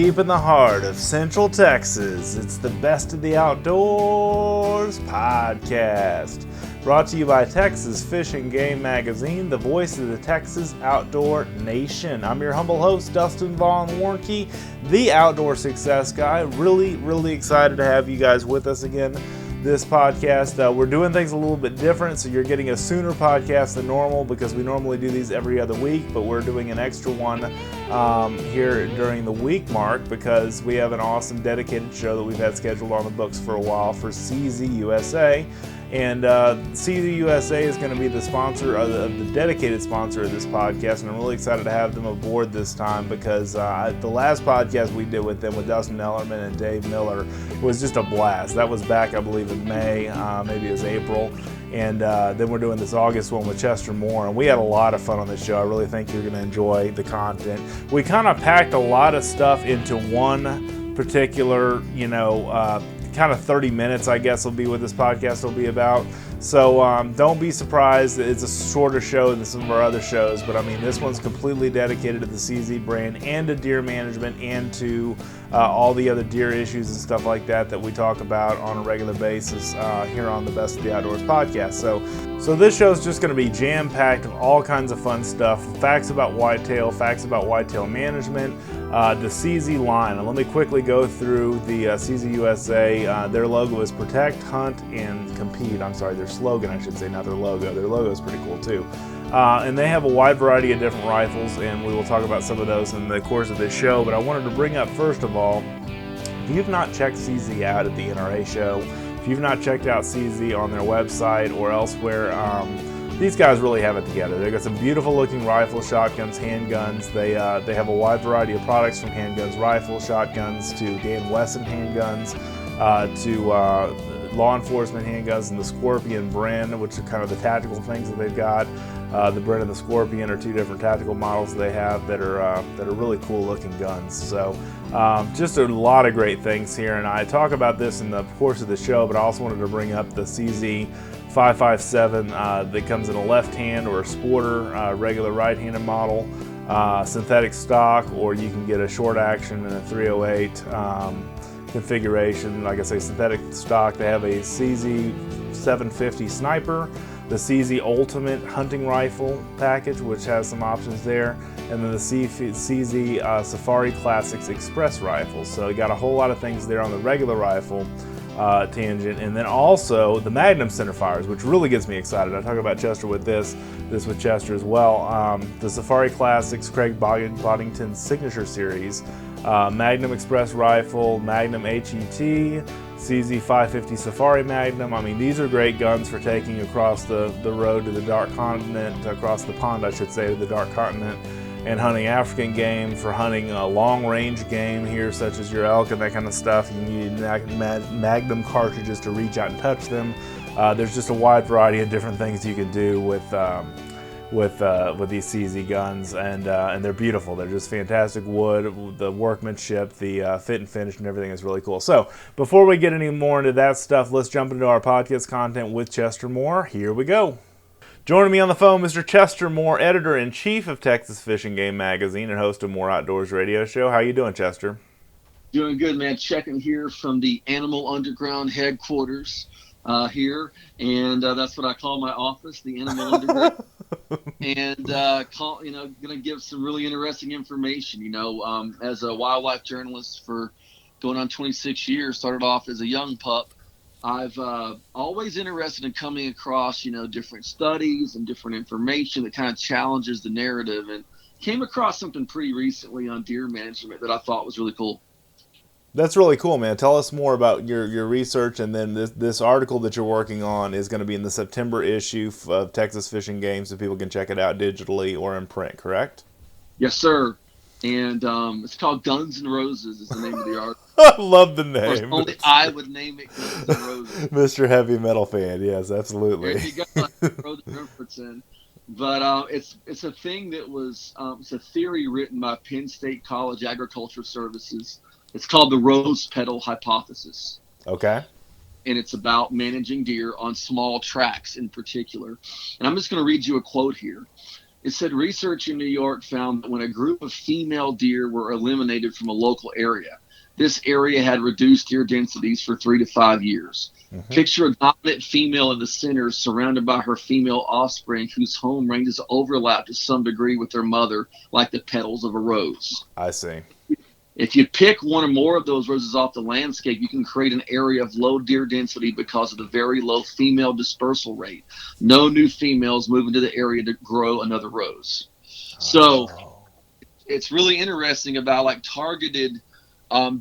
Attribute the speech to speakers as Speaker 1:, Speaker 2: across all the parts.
Speaker 1: deep in the heart of Central Texas, it's the Best of the Outdoors podcast. Brought to you by Texas Fish and Game Magazine, the voice of the Texas outdoor nation. I'm your humble host, Dustin Warncke, the outdoor success guy. Really excited to have you guys with us again this podcast. We're doing things a little bit different, so you're getting a sooner podcast than normal because we normally do these every other week, but we're doing an extra one here during the week mark because we have an awesome dedicated show that we've had scheduled on the books for a while for CZ USA. And CZ USA is going to be the sponsor, the dedicated sponsor of this podcast, and I'm really excited to have them aboard this time because the last podcast we did with them with Dustin Ellerman and Dave Miller was just a blast. That was back, I believe, in May, maybe it was April, and then we're doing this August one with Chester Moore, and we had a lot of fun on this show. I really think you're going to enjoy the content. We kind of packed a lot of stuff into one particular, kind of 30 minutes, I guess, will be what this podcast will be about. So don't be surprised. It's a shorter show than some of our other shows, but I mean, this one's completely dedicated to the CZ brand and to deer management and to all the other deer issues and stuff like that we talk about on a regular basis here on the Best of the Outdoors podcast. So this show is just going to be jam-packed with all kinds of fun stuff, facts about whitetail management, the CZ line. And let me quickly go through the CZ USA. Their logo is Protect, Hunt, and Compete. I'm sorry, their slogan, I should say, not their logo. Their logo is pretty cool too. And they have a wide variety of different rifles, and we will talk about some of those in the course of this show. But I wanted to bring up, first of all, if you've not checked CZ out at the NRA show, if you've not checked out CZ on their website or elsewhere, these guys really have it together. They've got some beautiful looking rifles, shotguns, handguns. They have a wide variety of products from handguns, rifles, shotguns, to Dan Wesson handguns, to law enforcement handguns, and the Scorpion brand, which are kind of the tactical things that they've got. The Brent and the Scorpion are two different tactical models they have that are really cool looking guns. So just a lot of great things here, and I talk about this in the course of the show, but I also wanted to bring up the CZ 557 that comes in a left hand or a sporter, regular right-handed model, synthetic stock, or you can get a short action and a 308 configuration. Like I say, synthetic stock. They have a CZ 750 sniper, the CZ Ultimate hunting rifle package, which has some options there, and then the CZ Safari Classics Express rifle. So you got a whole lot of things there on the regular rifle tangent, and then also the Magnum centerfires, which really gets me excited. I talk about Chester with this with Chester as well. The Safari Classics Craig Boddington's signature series, Magnum Express rifle, Magnum HET, CZ 550 Safari Magnum. I mean, these are great guns for taking across the road to the Dark Continent, across the pond, I should say, to the Dark Continent, and hunting African game, for hunting long-range game here, such as your elk and that kind of stuff. You need Magnum cartridges to reach out and touch them. There's just a wide variety of different things you can do with these CZ guns, and they're beautiful. They're just fantastic wood. The workmanship, the fit and finish, and everything is really cool. So before we get any more into that stuff, let's jump into our podcast content with Chester Moore. Here we go. Joining me on the phone, Mr. Chester Moore, editor-in-chief of Texas Fish and Game Magazine and host of More Outdoors Radio Show. How you doing, Chester?
Speaker 2: Doing good, man. Checking here from the Animal Underground headquarters here, and that's what I call my office, the Animal Underground. And going to give some really interesting information. As a wildlife journalist for going on 26 years, started off as a young pup. I've always interested in coming across, different studies and different information that kind of challenges the narrative, and came across something pretty recently on deer management that I thought was really cool.
Speaker 1: That's really cool, man. Tell us more about your research, and then this article that you're working on is going to be in the September issue of Texas Fish and Game, so people can check it out digitally or in print, correct?
Speaker 2: Yes, sir. And it's called Guns N' Roses is the name of the article.
Speaker 1: I love the name.
Speaker 2: Only I would name it Guns N' Roses.
Speaker 1: Mr. Heavy Metal fan, yes, absolutely.
Speaker 2: There you go. Throw the reference in. But it's a thing that was it's a theory written by Penn State College Agriculture Services. It's called the rose petal hypothesis.
Speaker 1: Okay.
Speaker 2: And it's about managing deer on small tracks in particular. And I'm just going to read you a quote here. It said research in New York found that when a group of female deer were eliminated from a local area, this area had reduced deer densities for 3 to 5 years.
Speaker 1: Mm-hmm.
Speaker 2: Picture a dominant female in the center surrounded by her female offspring whose home ranges overlap to some degree with their mother, like the petals of a rose.
Speaker 1: I see.
Speaker 2: If you pick one or more of those roses off the landscape, you can create an area of low deer density because of the very low female dispersal rate. No new females move into the area to grow another rose. So
Speaker 1: Oh.
Speaker 2: it's really interesting about like targeted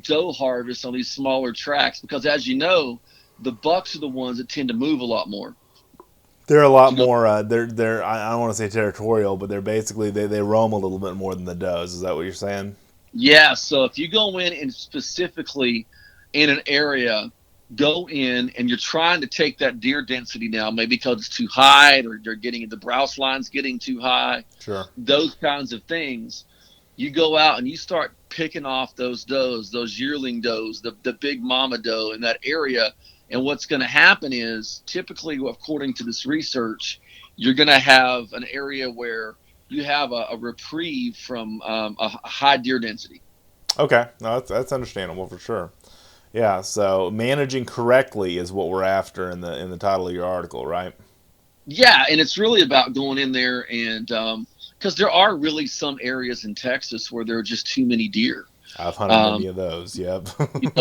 Speaker 2: doe harvest on these smaller tracts because, as you know, the bucks are the ones that tend to move a lot more.
Speaker 1: They're a lot
Speaker 2: You know,
Speaker 1: more. They're. I don't want to say territorial, but they're basically they roam a little bit more than the does. Is that what you're saying?
Speaker 2: yeah. So if you go in and specifically in an area, go in and you're trying to take that deer density down, maybe because it's too high or they're getting the browse lines getting too high,
Speaker 1: Sure.
Speaker 2: those kinds of things. You go out and you start picking off those does, those yearling does, the big mama doe in that area. And what's going to happen is typically, according to this research, you're going to have an area where you have a reprieve from a high deer density.
Speaker 1: Okay. No, that's understandable for sure. Yeah. So managing correctly is what we're after in the title of your article, right?
Speaker 2: Yeah, and it's really about going in there and because there are really some areas in Texas where there are just too many deer.
Speaker 1: I've hunted
Speaker 2: Um,
Speaker 1: many of those. Yep.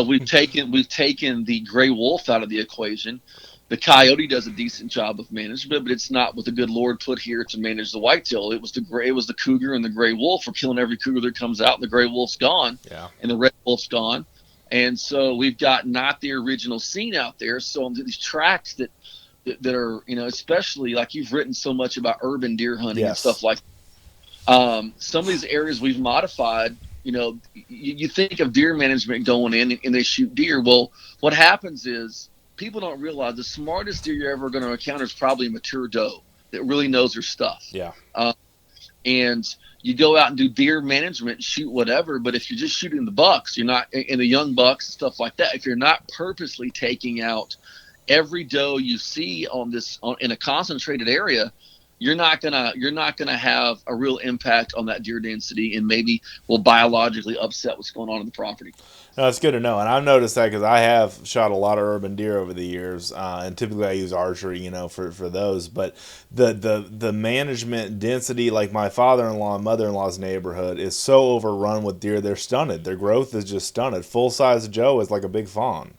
Speaker 2: we've taken the gray wolf out of the equation. The coyote does a decent job of management, but it's not what the good Lord put here to manage the whitetail. It was the cougar and the gray wolf. We're killing every cougar that comes out, and the gray wolf's gone,
Speaker 1: Yeah.
Speaker 2: and the red wolf's gone. And so we've got not the original scene out there. So on these tracks that are, especially like you've written so much about urban deer hunting and
Speaker 1: Yes.
Speaker 2: stuff like some of these areas we've modified. You think of deer management going in and they shoot deer. Well, what happens is people don't realize the smartest deer you're ever going to encounter is probably a mature doe that really knows her stuff.
Speaker 1: Yeah.
Speaker 2: And you go out and do deer management, shoot whatever. But if you're just shooting the bucks, you're not in the young bucks, stuff like that. If you're not purposely taking out every doe you see in a concentrated area, you're not gonna have a real impact on that deer density, and maybe will biologically upset what's going on in the property.
Speaker 1: No, it's good to know, and I've noticed that because I have shot a lot of urban deer over the years, and typically I use archery, for those. But the management density, like my father-in-law and mother-in-law's neighborhood, is so overrun with deer. They're stunted. Their growth is just stunted. Full size Joe is like a big fawn,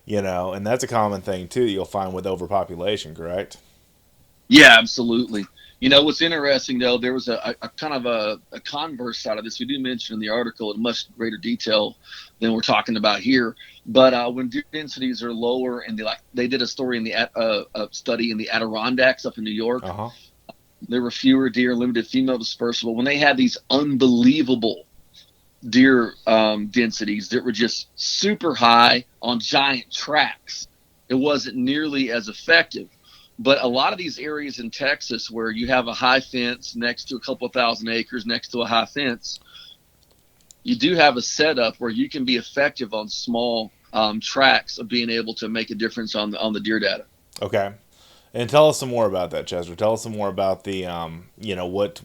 Speaker 1: and that's a common thing too. You'll find with overpopulation, correct?
Speaker 2: Yeah, absolutely. What's interesting though, there was a kind of a converse side of this. We do mention in the article in much greater detail than we're talking about here. But when deer densities are lower, and they did a story in the a study in the Adirondacks up in New York.
Speaker 1: Uh-huh.
Speaker 2: There were fewer deer, limited female dispersal. But when they had these unbelievable deer densities that were just super high on giant tracks, it wasn't nearly as effective. But a lot of these areas in Texas where you have a high fence next to a couple of thousand acres next to a high fence, you do have a setup where you can be effective on small tracks of being able to make a difference on the deer data.
Speaker 1: Okay. And tell us some more about that, Chester. Tell us some more about the,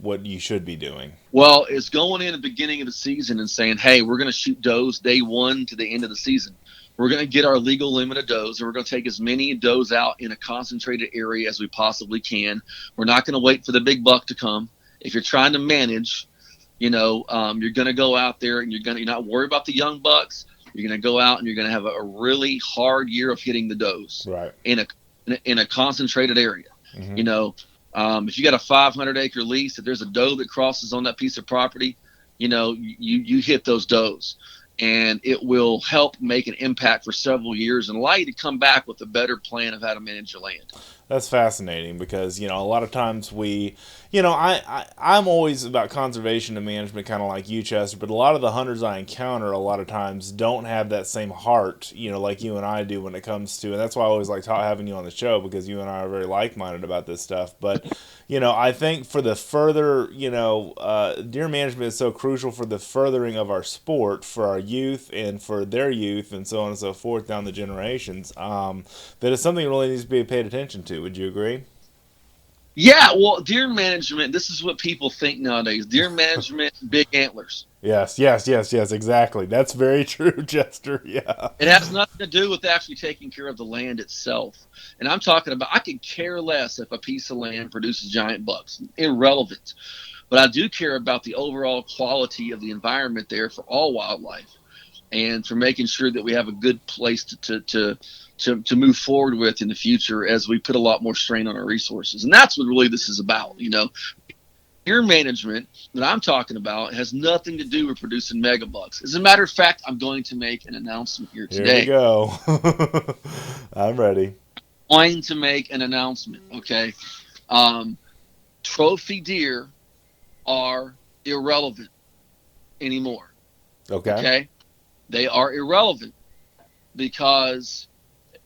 Speaker 1: what you should be doing.
Speaker 2: Well, it's going in the beginning of the season and saying, hey, we're going to shoot does day one to the end of the season. We're going to get our legal limit of does, and we're going to take as many does out in a concentrated area as we possibly can. We're not going to wait for the big buck to come. If you're trying to manage, you're going to go out there and you're not worry about the young bucks. You're going to go out and you're going to have a really hard year of hitting the does
Speaker 1: Right.
Speaker 2: in a concentrated area.
Speaker 1: Mm-hmm.
Speaker 2: If you got a 500-acre lease, if there's a doe that crosses on that piece of property, you hit those does. And it will help make an impact for several years and allow you to come back with a better plan of how to manage your land.
Speaker 1: That's fascinating because, a lot of times I'm always about conservation and management, kind of like you, Chester, but a lot of the hunters I encounter a lot of times don't have that same heart, like you and I do when it comes to, and that's why I always like having you on the show, because you and I are very like-minded about this stuff. But, I think for the further, deer management is so crucial for the furthering of our sport, for our youth and for their youth and so on and so forth down the generations, that it's something that really needs to be paid attention to. Would you agree?
Speaker 2: Yeah, well, deer management, this is what people think nowadays. Deer management, big antlers.
Speaker 1: Yes, yes, yes, yes, exactly. That's very true, Chester. Yeah.
Speaker 2: It has nothing to do with actually taking care of the land itself. And I'm talking about, I could care less if a piece of land produces giant bucks. Irrelevant. But I do care about the overall quality of the environment there for all wildlife, and for making sure that we have a good place to move forward with in the future as we put a lot more strain on our resources. And that's what really this is about. Deer management that I'm talking about has nothing to do with producing megabucks. As a matter of fact, I'm going to make an announcement here
Speaker 1: Here we
Speaker 2: today.
Speaker 1: go. I'm ready.
Speaker 2: Going to make an announcement. Okay, um, trophy deer are irrelevant anymore.
Speaker 1: Okay.
Speaker 2: Okay, they are irrelevant because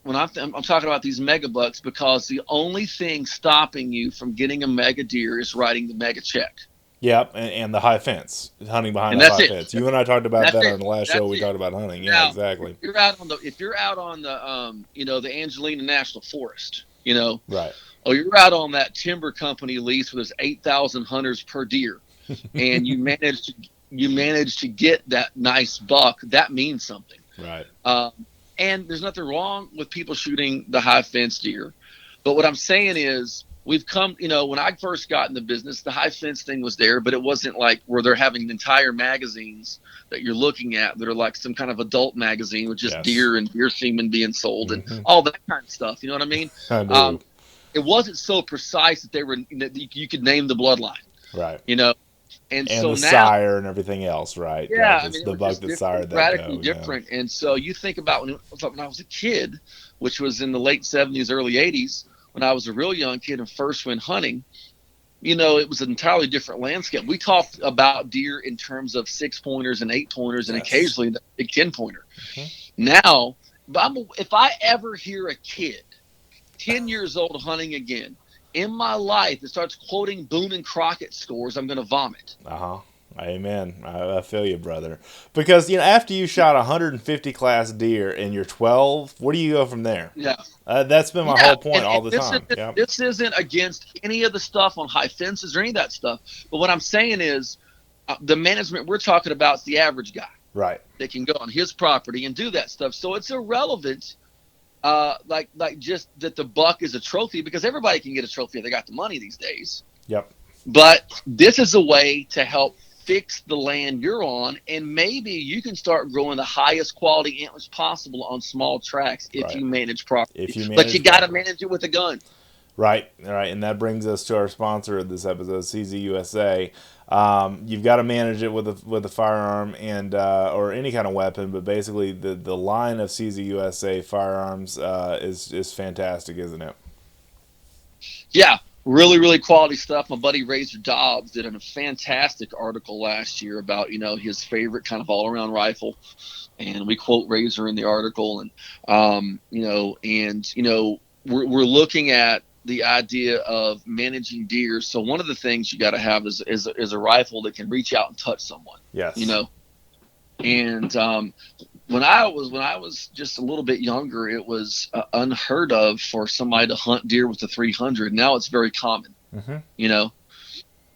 Speaker 2: when I'm talking about these mega bucks, because the only thing stopping you from getting a mega deer is writing the mega check.
Speaker 1: Yep, and the high fence, hunting behind
Speaker 2: And
Speaker 1: the
Speaker 2: that's
Speaker 1: high
Speaker 2: it.
Speaker 1: fence. You and I talked about
Speaker 2: That's
Speaker 1: that
Speaker 2: it.
Speaker 1: on the last show.
Speaker 2: That's
Speaker 1: We
Speaker 2: it.
Speaker 1: talked about hunting. Yeah,
Speaker 2: Now,
Speaker 1: exactly.
Speaker 2: if you're out on the the Angelina National Forest,
Speaker 1: Right.
Speaker 2: or you're out on that timber company lease where there's 8,000 hunters per deer, and you manage to get that nice buck, that means something.
Speaker 1: Right.
Speaker 2: Um, and there's nothing wrong with people shooting the high fence deer. But what I'm saying is, we've come, when I first got in the business, the high fence thing was there, but it wasn't like where they're having entire magazines that you're looking at that are like some kind of adult magazine with just
Speaker 1: Yes.
Speaker 2: deer and deer semen being sold and
Speaker 1: Mhm.
Speaker 2: all that kind of stuff. You know what I mean?
Speaker 1: I do.
Speaker 2: It wasn't so precise that you could name the bloodline,
Speaker 1: Right.
Speaker 2: you know? And
Speaker 1: And
Speaker 2: so
Speaker 1: the
Speaker 2: now,
Speaker 1: sire and everything else, right?
Speaker 2: yeah,
Speaker 1: Like
Speaker 2: I
Speaker 1: it's
Speaker 2: mean, it
Speaker 1: the
Speaker 2: was
Speaker 1: buck
Speaker 2: just
Speaker 1: that
Speaker 2: different,
Speaker 1: sired that
Speaker 2: radically
Speaker 1: doe. Yeah.
Speaker 2: different. And so you think about when I was a kid, which was in the late 70s, early 80s, when I was a real young kid and first went hunting, it was an entirely different landscape. We talked about deer in terms of 6 pointers and 8 pointers and
Speaker 1: Yes.
Speaker 2: occasionally the big 10 pointer.
Speaker 1: Mhm.
Speaker 2: Now, if I ever hear a kid 10 years old hunting again in my life that starts quoting Boone and Crockett scores, I'm going to vomit.
Speaker 1: Uh-huh. Amen. I feel you, brother. Because after you shot 150 class deer and you're 12, where do you go from there?
Speaker 2: Yeah.
Speaker 1: That's been my
Speaker 2: Yeah,
Speaker 1: whole point
Speaker 2: and
Speaker 1: all the
Speaker 2: this
Speaker 1: time.
Speaker 2: isn't
Speaker 1: Yep.
Speaker 2: this isn't against any of the stuff on high fences or any of that stuff. But what I'm saying is, the management we're talking about is the average guy
Speaker 1: Right.
Speaker 2: that can go on his property and do that stuff. So it's irrelevant, like just that the buck is a trophy, because everybody can get a trophy if they got the money these days.
Speaker 1: Yep.
Speaker 2: But this is a way to help fix the land you're on, and maybe you can start growing the highest quality antlers possible on small tracks if
Speaker 1: Right.
Speaker 2: you manage properly.
Speaker 1: If you
Speaker 2: But you
Speaker 1: manage
Speaker 2: got to
Speaker 1: properly.
Speaker 2: manage it with a gun.
Speaker 1: Right, right, and that brings us to our sponsor of this episode, CZ USA. You've got to manage it with a firearm and or any kind of weapon, but basically the line of CZ USA firearms is fantastic, isn't it?
Speaker 2: Yeah, really, really quality stuff. My buddy Razor Dobbs did a fantastic article last year about his favorite kind of all around rifle, and we quote Razor in the article, and we're looking at the idea of managing deer. So one of the things you got to have is a rifle that can reach out and touch someone.
Speaker 1: Yes.
Speaker 2: And when I was just a little bit younger, it was unheard of for somebody to hunt deer with a 300. Now it's very common,
Speaker 1: Mm-hmm.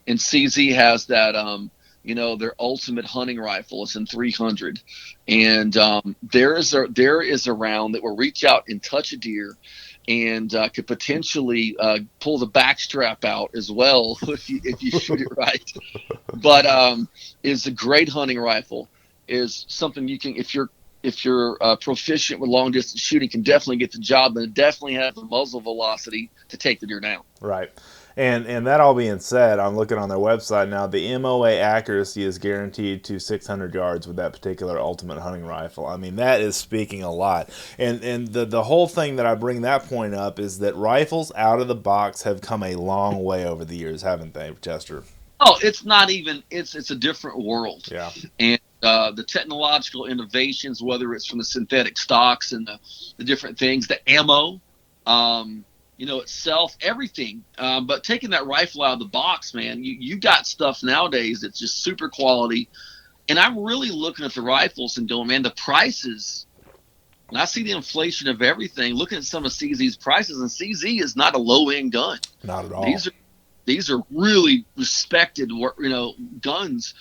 Speaker 2: And CZ has that, their ultimate hunting rifle. It's in 300, and there is a round that will reach out and touch a deer, and could potentially pull the back strap out as well if you shoot it right. But is a great hunting rifle. Is something you can, if you're proficient with long distance shooting, can definitely get the job, and it definitely has the muzzle velocity to take the deer down.
Speaker 1: Right. And that all being said, I'm looking on their website now. The MOA accuracy is guaranteed to 600 yards with that particular ultimate hunting rifle. I mean, that is speaking a lot. And the whole thing that I bring that point up is that rifles out of the box have come a long way over the years, haven't they, Chester?
Speaker 2: Oh, it's not even. It's a different world.
Speaker 1: Yeah.
Speaker 2: And the technological innovations, whether it's from the synthetic stocks and the different things, the ammo, itself, everything. But taking that rifle out of the box, man, you got stuff nowadays that's just super quality. And I'm really looking at the rifles and going, man, the prices. And I see the inflation of everything. Looking at some of CZ's prices, and CZ is not a low end gun.
Speaker 1: Not at all.
Speaker 2: These are These are really respected, guns.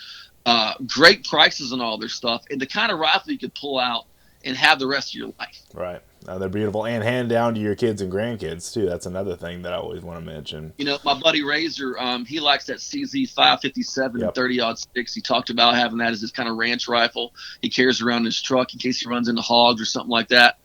Speaker 2: Great prices on all their stuff, and the kind of rifle you could pull out and have the rest of your life.
Speaker 1: Right. They're beautiful and hand down to your kids and grandkids too. That's another thing that I always want to mention.
Speaker 2: My buddy Razor, he likes that CZ 557
Speaker 1: Yep.
Speaker 2: 30-06. He talked about having that as his kind of ranch rifle. He carries around in his truck in case he runs into hogs or something like that.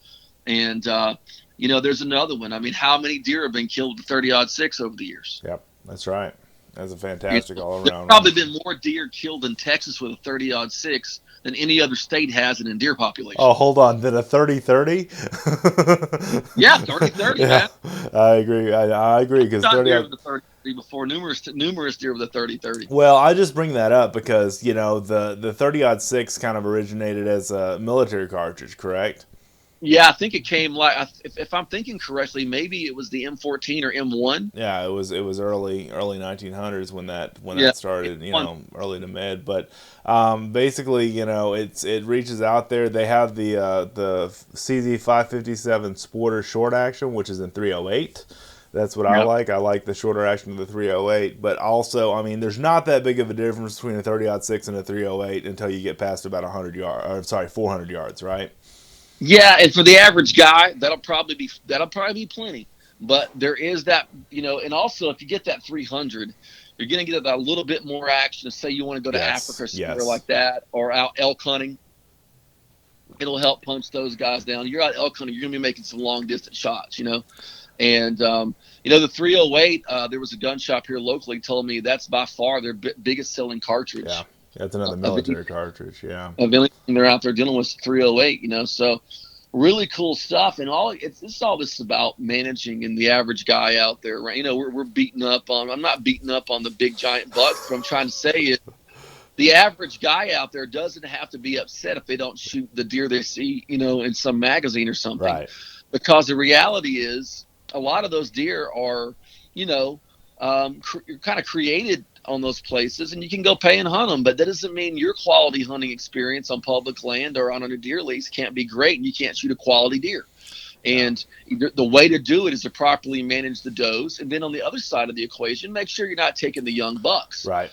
Speaker 2: And there's another one. I mean, how many deer have been killed with the 30-06 over the years?
Speaker 1: Yep, that's right. That's a fantastic all
Speaker 2: There's
Speaker 1: around.
Speaker 2: probably been more deer killed in Texas with a 30-06 than any other state has in deer population.
Speaker 1: Oh, hold on. Then a 30-30?
Speaker 2: Yeah, 30-30,
Speaker 1: yeah,
Speaker 2: man.
Speaker 1: I agree. I agree because 30
Speaker 2: deer with the 30 before numerous deer with the 30-30.
Speaker 1: Well, I just bring that up because the 30-06 kind of originated as a military cartridge, correct?
Speaker 2: Yeah, I think it came if I'm thinking correctly, maybe it was the M14 or M1.
Speaker 1: Yeah, it was early 1900s when that started, early to mid. But basically, it reaches out there. They have the CZ 557 Sporter short action, which is in 308. That's what I like. I like the shorter action of the 308. But also, I mean, there's not that big of a difference between a 30-06 and a 308 until you get past about 400 yards, right?
Speaker 2: Yeah, and for the average guy, that'll probably be plenty. But there is that, and also if you get that 300, you're going to get a little bit more action. Say you want to go to Africa or somewhere like that, or out elk hunting. It'll help punch those guys down. You're out elk hunting, you're going to be making some long distance shots, And the 308, there was a gun shop here locally told me that's by far their biggest selling cartridge.
Speaker 1: Yeah. That's another military cartridge, yeah.
Speaker 2: Of anything they're out there dealing with 308, so really cool stuff. And all this is about managing and the average guy out there, right? We're beating up on. I'm not beating up on the big giant bucks. What I'm trying to say is the average guy out there doesn't have to be upset if they don't shoot the deer they see, in some magazine or something,
Speaker 1: right?
Speaker 2: Because the reality is a lot of those deer are, kind of created on those places, and you can go pay and hunt them, but that doesn't mean your quality hunting experience on public land or on a deer lease can't be great and you can't shoot a quality deer. And the way to do it is to properly manage the does, and then on the other side of the equation, make sure you're not taking the young bucks.
Speaker 1: Right.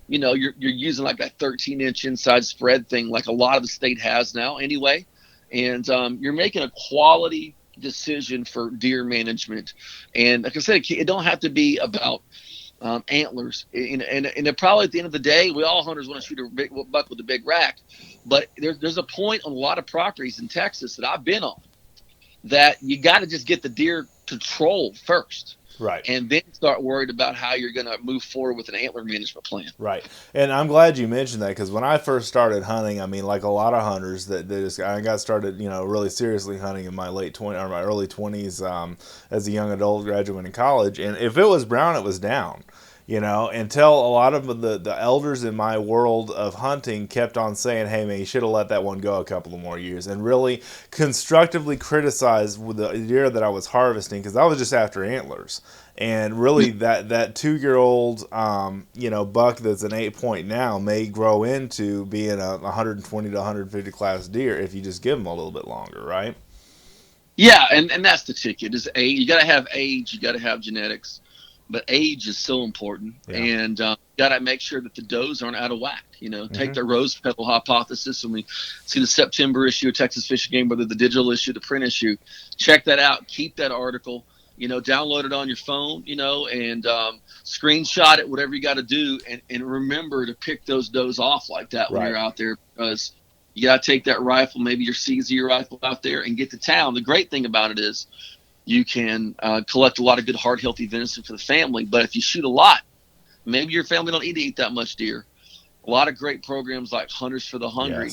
Speaker 2: You're using like that 13-inch inside spread thing like a lot of the state has now anyway, and you're making a quality decision for deer management. And like I said, it don't have to be about antlers, and probably at the end of the day, we all hunters want to shoot a big buck with a big rack, but there's a point on a lot of properties in Texas that I've been on that you got to just get the deer control first,
Speaker 1: right,
Speaker 2: and then start worried about how you're going to move forward with an antler management plan.
Speaker 1: Right, and I'm glad you mentioned that because when I first started hunting, I mean, like a lot of hunters I got started, really seriously hunting in my late 20s or my early 20s as a young adult graduating college, and if it was brown, it was down. Until a lot of the elders in my world of hunting kept on saying, hey, man, you should have let that one go a couple of more years, and really constructively criticized the deer that I was harvesting because I was just after antlers. And really that 2-year-old, buck that's an 8-point now may grow into being a 120 to 150 class deer if you just give them a little bit longer, right?
Speaker 2: Yeah, and that's the ticket is age. You got to have age. You got to have genetics. But age is so important, and got to make sure that the does aren't out of whack. Take the rose petal hypothesis, and we see the September issue of Texas Fish and Game, whether the digital issue, the print issue. Check that out. Keep that article. Download it on your phone. And screenshot it. Whatever you got to do, and remember to pick those does off like that when you're out there, because you got to take that rifle, maybe your CZ rifle, out there and get to town. The great thing about it is, you can collect a lot of good, hard, healthy venison for the family. But if you shoot a lot, maybe your family don't need to eat that much deer. A lot of great programs like Hunters for the Hungry,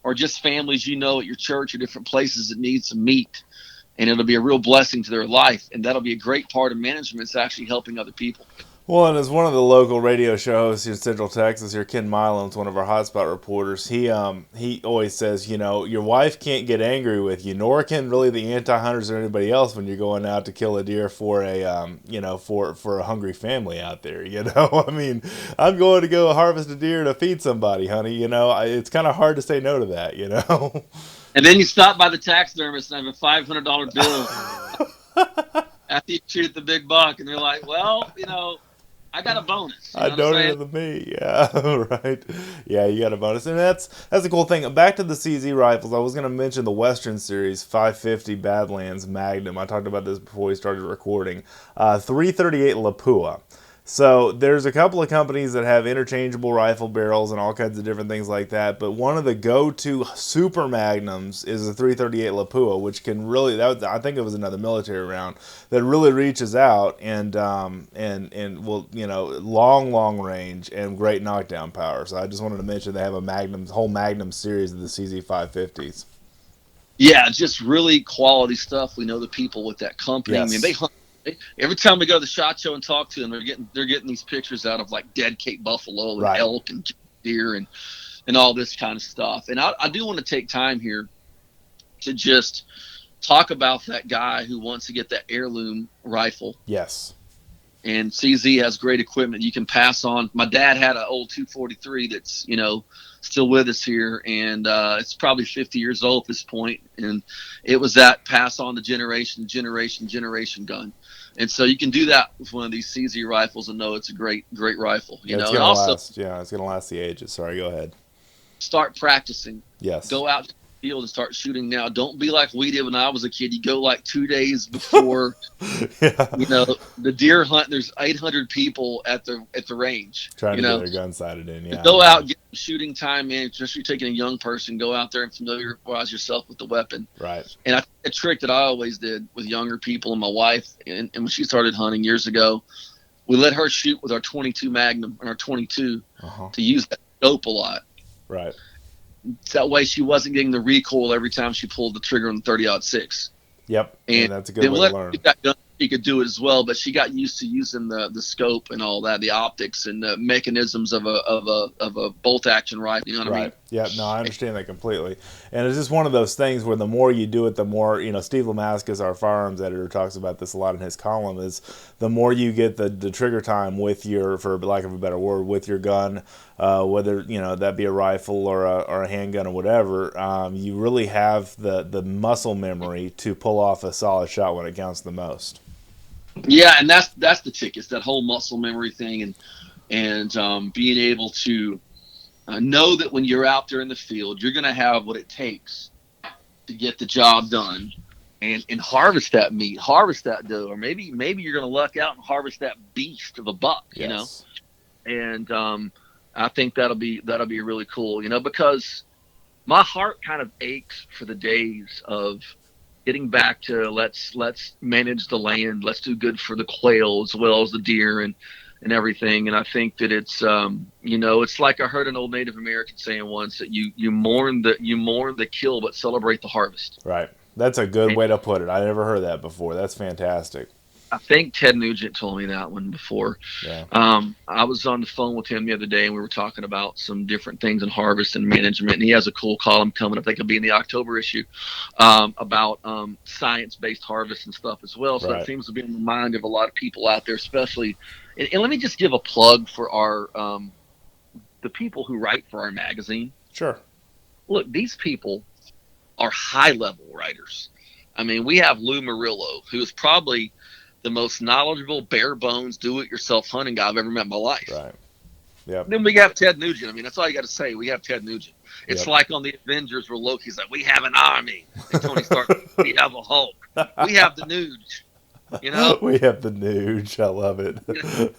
Speaker 2: or just families at your church or different places that need some meat. And it'll be a real blessing to their life. And that'll be a great part of management. It's actually helping other people.
Speaker 1: Well, and as one of the local radio show hosts in Central Texas here, Ken Milam's one of our hotspot reporters. He always says, your wife can't get angry with you, nor can really the anti-hunters or anybody else when you're going out to kill a deer for a for a hungry family out there. I mean, I'm going to go harvest a deer to feed somebody, honey. It's kind of hard to say no to that.
Speaker 2: And then you stop by the taxidermist and have a $500 bill. after you shoot the big buck, and they're like, well, I got a bonus. You
Speaker 1: I
Speaker 2: know what I'm saying?
Speaker 1: donated the meat. Yeah, right. Yeah, you got a bonus, and that's the cool thing. Back to the CZ rifles, I was going to mention the Western Series 550 Badlands Magnum. I talked about this before we started recording. 338 Lapua. So there's a couple of companies that have interchangeable rifle barrels and all kinds of different things like that. But one of the go-to super magnums is the 338 Lapua, which can really, I think it was another military round that really reaches out and will, long range and great knockdown power. So I just wanted to mention they have a whole Magnum series of the CZ 550s.
Speaker 2: Yeah, just really quality stuff. We know the people with that company.
Speaker 1: Yes.
Speaker 2: I mean, they hunt. Every time we go to the SHOT Show and talk to them, they're getting these pictures out of like dead Cape buffalo and
Speaker 1: right.
Speaker 2: elk and deer and all this kind of stuff. And I do want to take time here to just talk about that guy who wants to get that heirloom rifle.
Speaker 1: Yes.
Speaker 2: And CZ has great equipment you can pass on. My dad had an old 243 that's, still with us here, and it's probably 50 years old at this point. And it was that pass on the generation gun. And so you can do that with one of these CZ rifles and know it's a great rifle.
Speaker 1: It's
Speaker 2: and also
Speaker 1: last. Yeah, it's gonna last the ages. Sorry, go ahead.
Speaker 2: start practicing.
Speaker 1: Yes.
Speaker 2: Go out to the field and start shooting now. Don't be like we did when I was a kid. You go like 2 days before the deer hunt. There's 800 people at the range.
Speaker 1: Trying to get their gun sighted in. Yeah.
Speaker 2: Go out, get shooting time in. Just you're taking a young person, go out there and familiarize yourself with the weapon.
Speaker 1: Right.
Speaker 2: And a trick that I always did with younger people and my wife, and when she started hunting years ago, we let her shoot with our 22 Magnum and our 22 to use that scope a lot.
Speaker 1: Right.
Speaker 2: That way she wasn't getting the recoil every time she pulled the trigger on the 30-06.
Speaker 1: Yep. And that's a good way to learn.
Speaker 2: She could do it as well, but she got used to using the scope and all that, the optics and the mechanisms of a bolt action rifle. You know what I mean?
Speaker 1: Yeah, no, I understand that completely. And it's just one of those things where the more you do it, the more, Steve Lemaskis, our firearms editor, talks about this a lot in his column, is the more you get the trigger time with your, for lack of a better word, with your gun, whether, that be a rifle or a handgun or whatever, you really have the muscle memory to pull off a solid shot when it counts the most.
Speaker 2: Yeah, and that's the trick. It's that whole muscle memory thing and being able to know that when you're out there in the field, you're going to have what it takes to get the job done and harvest that meat, harvest that doe, or maybe you're going to luck out and harvest that beast of a buck,
Speaker 1: Yes.
Speaker 2: And I think that'll be really cool, because my heart kind of aches for the days of getting back to let's manage the land, let's do good for the quail as well as the deer and everything. And I think that it's it's like I heard an old Native American saying once that you mourn the kill but celebrate the harvest.
Speaker 1: Right. That's a good way to put it. I never heard that before. That's fantastic.
Speaker 2: I think Ted Nugent told me that one before.
Speaker 1: Yeah.
Speaker 2: I was on the phone with him the other day, and we were talking about some different things in harvest and management. And he has a cool column coming up. I think it'll be in the October issue about science-based harvest and stuff as well. So that seems to be in the mind of a lot of people out there, especially. And let me just give a plug for our the people who write for our magazine.
Speaker 1: Sure.
Speaker 2: Look, these people are high-level writers. I mean, we have Lou Murillo, who is probably the most knowledgeable, bare bones, do-it-yourself hunting guy I've ever met in my life.
Speaker 1: Right. Yep.
Speaker 2: Then we have Ted Nugent. I mean, that's all you got to say. We have Ted Nugent. It's like on the Avengers where Loki's like, we have an army. And Tony Stark, we have a Hulk. We have the Nuge.
Speaker 1: We have the Nuge. I love it.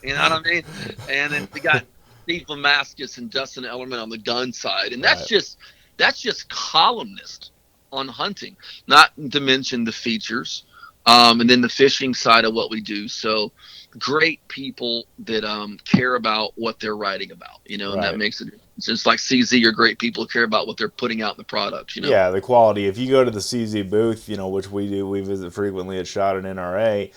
Speaker 2: You know what I mean? And then we got Steve Lemaskis and Dustin Ellerman on the gun side. And that's just columnist on hunting, not to mention the features. And then the fishing side of what we do. So great people that care about what they're writing about, and that makes a difference. It's like CZ are great people who care about what they're putting out in the product,
Speaker 1: Yeah, the quality. If you go to the CZ booth, which we do, we visit frequently at SHOT and NRA,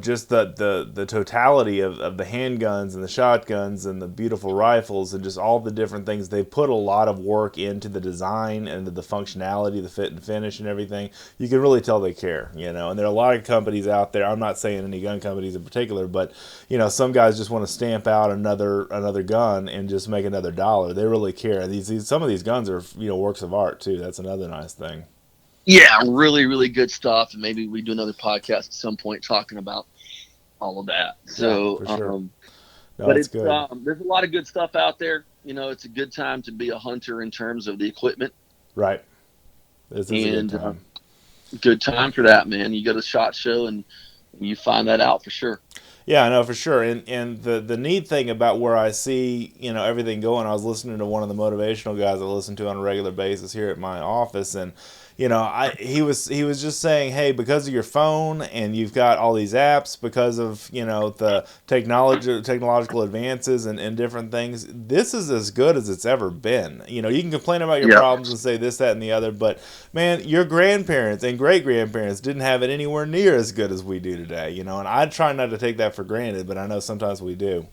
Speaker 1: just the totality of the handguns and the shotguns and the beautiful rifles and just all the different things. They put a lot of work into the design and the functionality, the fit and finish and everything. You can really tell they care, and there are a lot of companies out there. I'm not saying any gun companies in particular, but some guys just want to stamp out another gun and just make another dollar. They really care. Some of these guns are works of art too. That's another nice thing.
Speaker 2: Yeah, really, really good stuff. And maybe we do another podcast at some point talking about all of that. So,
Speaker 1: for sure. No,
Speaker 2: but
Speaker 1: it's good.
Speaker 2: There's a lot of good stuff out there. It's a good time to be a hunter in terms of the equipment.
Speaker 1: Right. This is a good
Speaker 2: And
Speaker 1: time.
Speaker 2: Good time for that, man. You go to SHOT Show and you find that out for sure.
Speaker 1: Yeah, I know for sure. And the neat thing about where I see, everything going, I was listening to one of the motivational guys I listen to on a regular basis here at my office, and he was just saying, hey, because of your phone and you've got all these apps, because of the technological advances and different things, this is as good as it's ever been. You can complain about your problems and say this, that, and the other, but man, your grandparents and great grandparents didn't have it anywhere near as good as we do today. And I try not to take that for granted, but I know sometimes we do.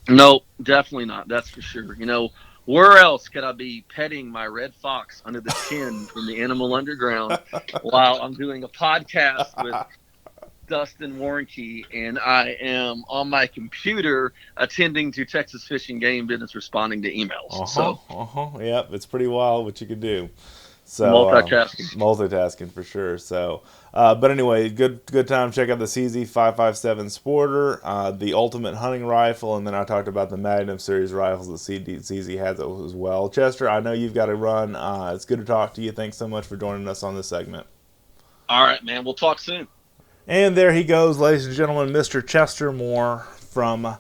Speaker 2: No, definitely not. That's for sure. Where else could I be petting my red fox under the chin in the Animal Underground while I'm doing a podcast with Dustin Warncke, and I am on my computer attending to Texas Fish and Game business, responding to emails.
Speaker 1: Yep, it's pretty wild what you can do. So multitasking for sure. So, but anyway, good time. Check out the CZ557 Sporter, the Ultimate Hunting Rifle, and then I talked about the Magnum Series rifles that CZ has as well. Chester, I know you've got to run. It's good to talk to you. Thanks so much for joining us on this segment.
Speaker 2: All right, man. We'll talk soon.
Speaker 1: And there he goes, ladies and gentlemen, Mr. Chester Moore from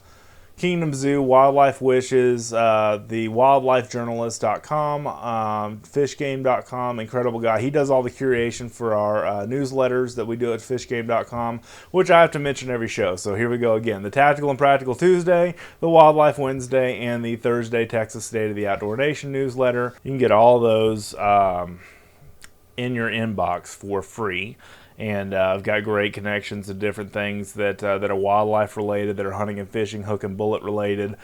Speaker 1: Kingdom Zoo, Wildlife Wishes, the wildlifejournalist.com, fishgame.com, incredible guy. He does all the curation for our newsletters that we do at fishgame.com, which I have to mention every show. So here we go again. The Tactical and Practical Tuesday, the Wildlife Wednesday, and the Thursday Texas State of the Outdoor Nation newsletter. You can get all those in your inbox for free. And I've got great connections to different things that are wildlife related, that are hunting and fishing, hook and bullet related.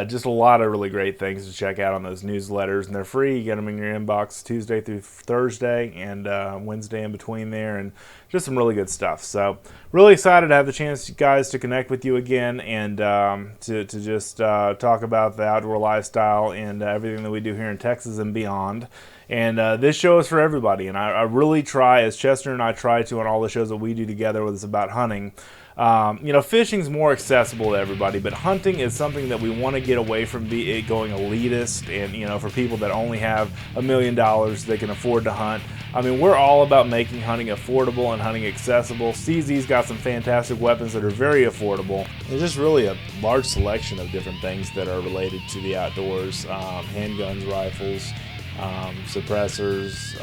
Speaker 1: Just a lot of really great things to check out on those newsletters, and they're free. You get them in your inbox Tuesday through Thursday and Wednesday in between there, and just some really good stuff. So really excited to have the chance, guys, to connect with you again and to just talk about the outdoor lifestyle and everything that we do here in Texas and beyond. And this show is for everybody, and I really try, as Chester and I try to on all the shows that we do together, whether it's about hunting. Fishing's more accessible to everybody, but hunting is something that we want to get away from it going elitist and, for people that only have $1 million they can afford to hunt. I mean, we're all about making hunting affordable and hunting accessible. CZ's got some fantastic weapons that are very affordable. There's just really a large selection of different things that are related to the outdoors, handguns, rifles, suppressors,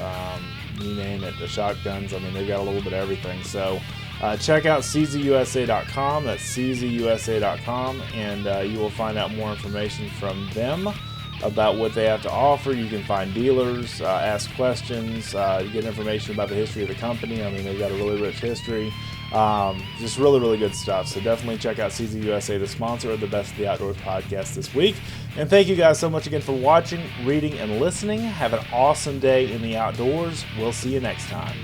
Speaker 1: you name it, the shotguns. I mean, they've got a little bit of everything. So check out czusa.com. That's czusa.com, and you will find out more information from them about what they have to offer. You can find dealers, ask questions, you get information about the history of the company. I mean, they've got a really rich history. Just really, really good stuff. So definitely check out CZ USA, the sponsor of the Best of the Outdoors podcast this week. And thank you guys so much again for watching, reading, and listening. Have an awesome day in the outdoors. We'll see you next time.